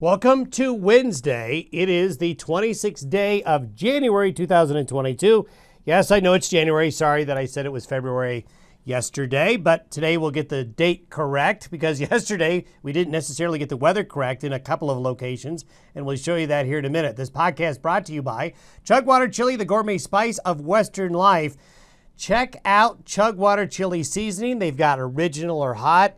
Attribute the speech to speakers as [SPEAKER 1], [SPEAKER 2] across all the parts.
[SPEAKER 1] Welcome to Wednesday. It is the 26th day of January 2022. Yes, I know it's January. Sorry that I said it was February yesterday, but today we'll get the date correct because yesterday we didn't necessarily get the weather correct in a couple of locations, and we'll show you that here in a minute. This podcast brought to you by Chugwater Chili, the gourmet spice of Western life. Check out Chugwater Chili seasoning. They've got original or hot.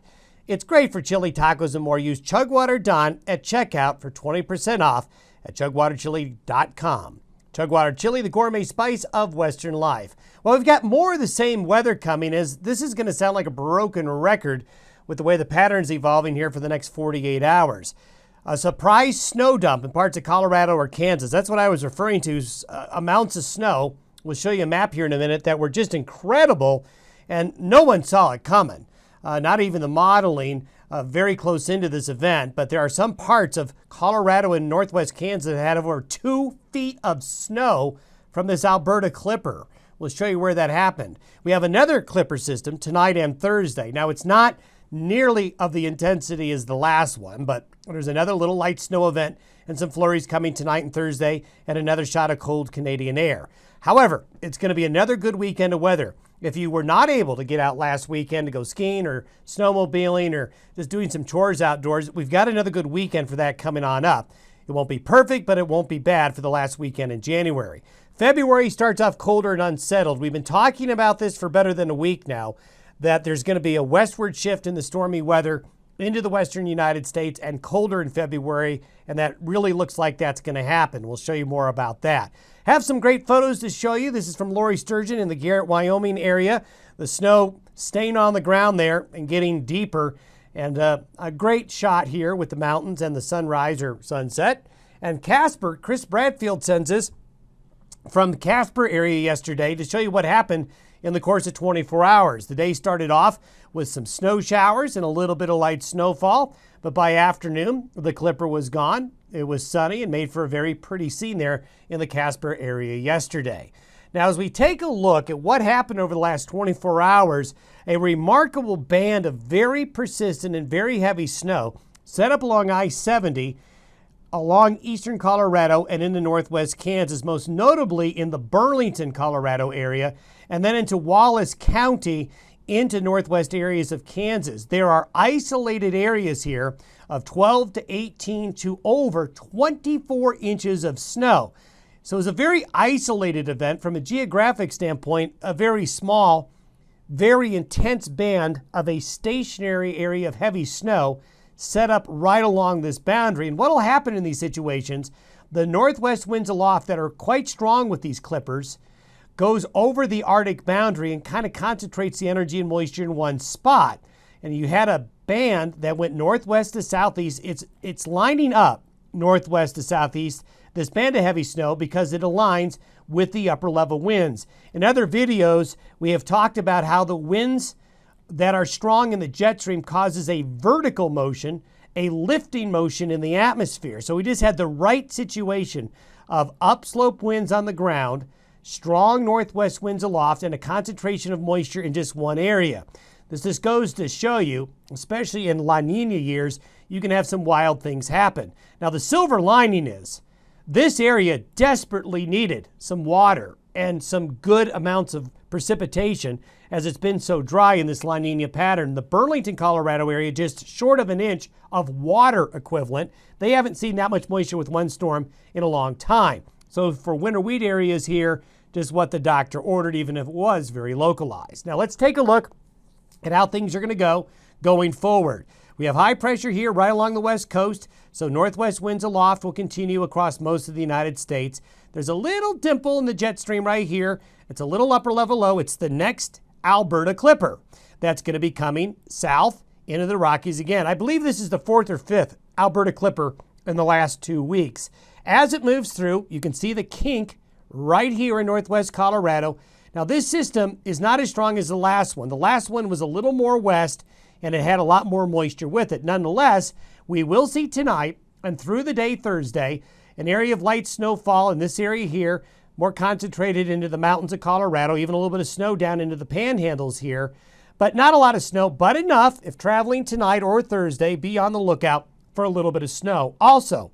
[SPEAKER 1] It's great for chili tacos and more. Use Chugwater Don at checkout for 20% off at chugwaterchili.com. Chugwater Chili, the gourmet spice of Western life. Well, we've got more of the same weather coming, as this is going to sound like a broken record with the way the pattern's evolving here for the next 48 hours. A surprise snow dump in parts of Colorado or Kansas. That's what I was referring to, amounts of snow. We'll show you a map here in a minute that were just incredible, and no one saw it coming. Not even the modeling very close into this event, but there are some parts of Colorado and northwest Kansas that had over 2 feet of snow from this Alberta clipper. We'll show you where that happened. We have another clipper system tonight and Thursday. Now, it's not nearly of the intensity as the last one, but there's another little light snow event and some flurries coming tonight and Thursday, and another shot of cold Canadian air. However, it's going to be another good weekend of weather. If you were not able to get out last weekend to go skiing or snowmobiling or just doing some chores outdoors, we've got another good weekend for that coming on up. It won't be perfect, but it won't be bad for the last weekend in January. February starts off colder and unsettled. We've been talking about this for better than a week now, that there's going to be a westward shift in the stormy weather into the western United States and colder in February, and that really looks like that's going to happen. We'll show you more about that. Have some great photos to show you. This is from Lori Sturgeon in the Garrett, Wyoming area. The snow staying on the ground there and getting deeper, and a great shot here with the mountains and the sunrise or sunset. And Casper, Chris Bradfield sends us from the Casper area yesterday to show you what happened in the course of 24 hours. The day started off with some snow showers and a little bit of light snowfall, but by afternoon, the clipper was gone. It was sunny and made for a very pretty scene there in the Casper area yesterday. Now, as we take a look at what happened over the last 24 hours, a remarkable band of very persistent and very heavy snow set up along I-70 along eastern Colorado and into northwest Kansas, most notably in the Burlington, Colorado area, and then into Wallace County into northwest areas of Kansas. There are isolated areas here of 12 to 18 to over 24 inches of snow. So it's a very isolated event from a geographic standpoint, a very small, very intense band of a stationary area of heavy snow set up right along this boundary. And what will happen in these situations, the northwest winds aloft that are quite strong with these clippers goes over the Arctic boundary and kind of concentrates the energy and moisture in one spot. And you had a band that went northwest to southeast. It's lining up northwest to southeast, this band of heavy snow, because it aligns with the upper level winds. In other videos, we have talked about how the winds that are strong in the jet stream causes a vertical motion, a lifting motion in the atmosphere. So we just had the right situation of upslope winds on the ground, strong northwest winds aloft, and a concentration of moisture in just one area. This just goes to show you, especially in La Nina years, you can have some wild things happen. Now, the silver lining is this area desperately needed some water and some good amounts of precipitation as it's been so dry in this La Nina pattern. The Burlington, Colorado area, just short of an inch of water equivalent. They haven't seen that much moisture with one storm in a long time. So for winter wheat areas here, just what the doctor ordered, even if it was very localized. Now let's take a look at how things are going to go going forward. We have high pressure here right along the west coast, so northwest winds aloft will continue across most of the United States. There's a little dimple in the jet stream right here. It's a little upper level low. It's the next Alberta clipper that's going to be coming south into the Rockies again. I believe this is the 4th or 5th Alberta clipper in the last 2 weeks. As it moves through, you can see the kink right here in northwest Colorado. Now, this system is not as strong as the last one. The last one was a little more west, and it had a lot more moisture with it. Nonetheless, we will see tonight and through the day Thursday an area of light snowfall in this area here, more concentrated into the mountains of Colorado, even a little bit of snow down into the panhandles here. But not a lot of snow, but enough if traveling tonight or Thursday, be on the lookout for a little bit of snow. Also,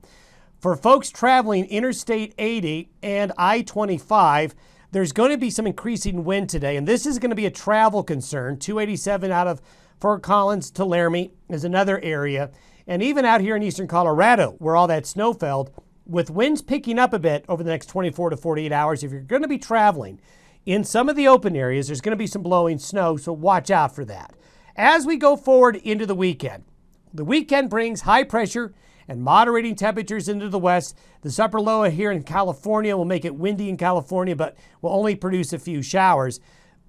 [SPEAKER 1] for folks traveling Interstate 80 and I-25, there's going to be some increasing wind today, and this is going to be a travel concern. 287 out of Fort Collins to Laramie is another area, and even out here in eastern Colorado, where all that snow fell, with winds picking up a bit over the next 24 to 48 hours. If you're going to be traveling in some of the open areas, there's going to be some blowing snow, so watch out for that. As we go forward into the weekend brings high pressure and moderating temperatures into the west. This upper low here in California will make it windy in California, but will only produce a few showers.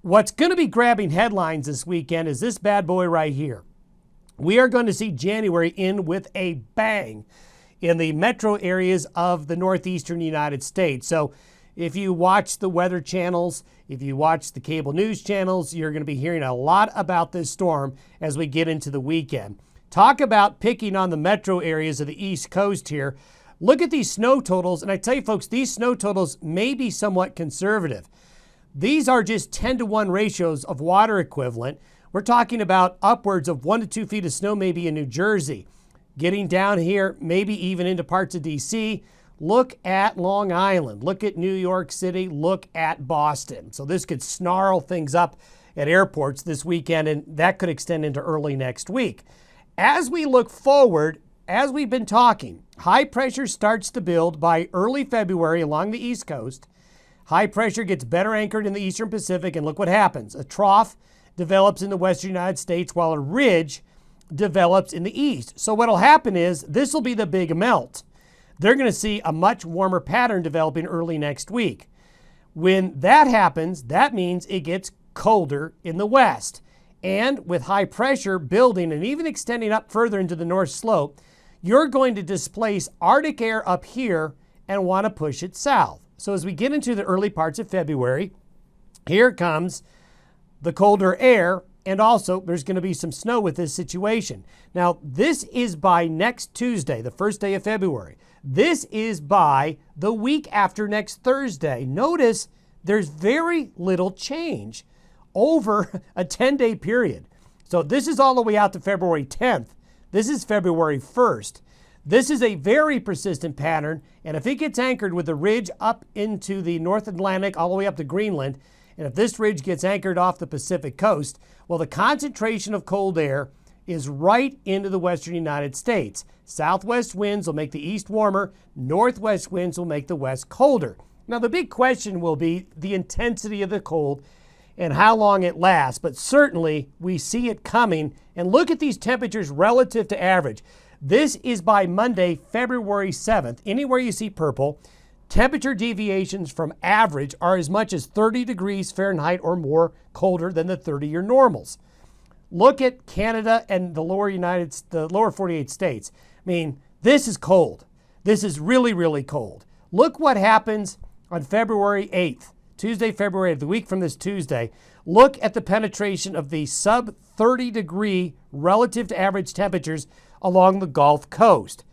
[SPEAKER 1] What's going to be grabbing headlines this weekend is this bad boy right here. We are going to see January in with a bang in the metro areas of the northeastern United States. So if you watch the weather channels, if you watch the cable news channels, you're going to be hearing a lot about this storm as we get into the weekend. Talk about picking on the metro areas of the East Coast here. Look at these snow totals, and I tell you folks, these snow totals may be somewhat conservative. These are just 10-to-1 ratios of water equivalent. We're talking about upwards of 1 to 2 feet of snow maybe in New Jersey. Getting down here, maybe even into parts of D.C. Look at Long Island. Look at New York City. Look at Boston. So this could snarl things up at airports this weekend, and that could extend into early next week. As we look forward, as we've been talking, high pressure starts to build by early February along the East Coast. High pressure gets better anchored in the Eastern Pacific, and look what happens. A trough develops in the western United States while a ridge develops in the east. So what'll happen is this will be the big melt. They're going to see a much warmer pattern developing early next week. When that happens, that means it gets colder in the west. And with high pressure building and even extending up further into the north slope, you're going to displace Arctic air up here and want to push it south. So as we get into the early parts of February, here comes the colder air, and also there's going to be some snow with this situation. Now, this is by next Tuesday, the first day of February. This is by the week after next Thursday. Notice there's very little change over a 10-day period. So this is all the way out to February 10th. This is February 1st. This is a very persistent pattern, and if it gets anchored with the ridge up into the North Atlantic all the way up to Greenland, and if this ridge gets anchored off the Pacific coast, well, the concentration of cold air is right into the western United States. Southwest winds will make the east warmer. Northwest winds will make the west colder. Now, the big question will be the intensity of the cold and how long it lasts, but certainly we see it coming. And look at these temperatures relative to average. This is by Monday, February 7th. Anywhere you see purple, temperature deviations from average are as much as 30 degrees Fahrenheit or more colder than the 30-year normals. Look at Canada and the lower 48 states. I mean, this is cold. This is really, really cold. Look what happens on February 8th. Tuesday, February 8th, the week from this Tuesday. Look at the penetration of the sub 30 degree relative to average temperatures along the Gulf Coast.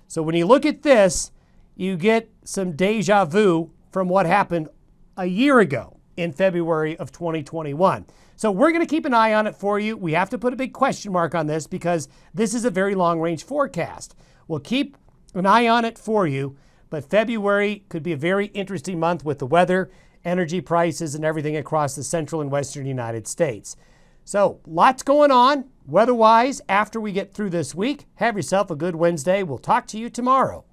[SPEAKER 1] So when you look at this, you get some deja vu from what happened a year ago in February of 2021. So we're going to keep an eye on it for you. We have to put a big question mark on this because this is a very long-range forecast. We'll keep an eye on it for you, but February could be a very interesting month with the weather, energy prices, and everything across the central and western United States. So lots going on weather-wise after we get through this week. Have yourself a good Wednesday. We'll talk to you tomorrow.